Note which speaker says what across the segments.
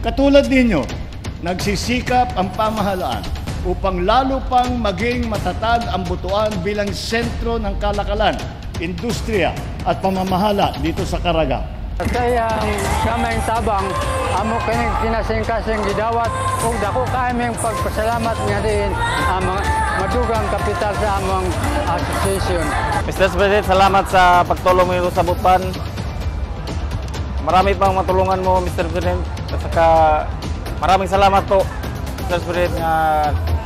Speaker 1: Katulad ninyo, nagsisikap ang pamahalaan upang lalo pang maging matatag ang Butuan bilang sentro ng kalakalan, industriya at pamamahala dito sa Caraga.
Speaker 2: Kaya kaming tabang, amo kining kinasing-kasing gidawat ug dako kaming pagpasalamat nga din ang madugang kapital sa among association.
Speaker 3: Mr. President, salamat sa pagtulong mo sa Butuan. Marami pang matulungan mo, Mr. President. At saka maraming salamat po, Mr. President, nga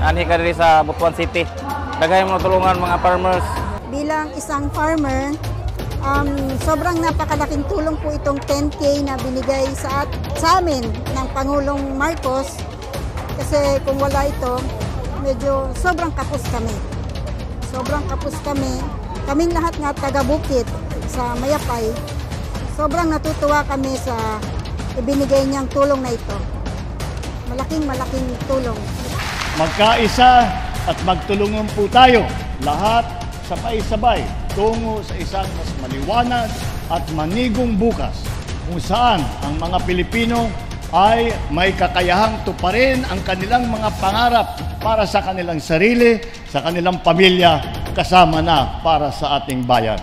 Speaker 3: anhi ka rin sa Butuan City. Dagay mo tulungan mga farmers.
Speaker 4: Bilang isang farmer, sobrang napakalaking tulong po itong 10K na binigay sa amin ng Pangulong Marcos. Kasi kung wala ito, medyo sobrang kapos kami. Sobrang kapos kami. Kaming lahat nga taga-bukid sa Mayapay. Sobrang natutuwa kami sa ibinigay niyang tulong na ito. Malaking tulong.
Speaker 1: Magkaisa at magtulungan po tayo lahat sabay-sabay tungo sa isang mas maliwanag at manigong bukas kung saan ang mga Pilipino ay may kakayahang tuparin ang kanilang mga pangarap para sa kanilang sarili, sa kanilang pamilya, kasama na para sa ating bayan.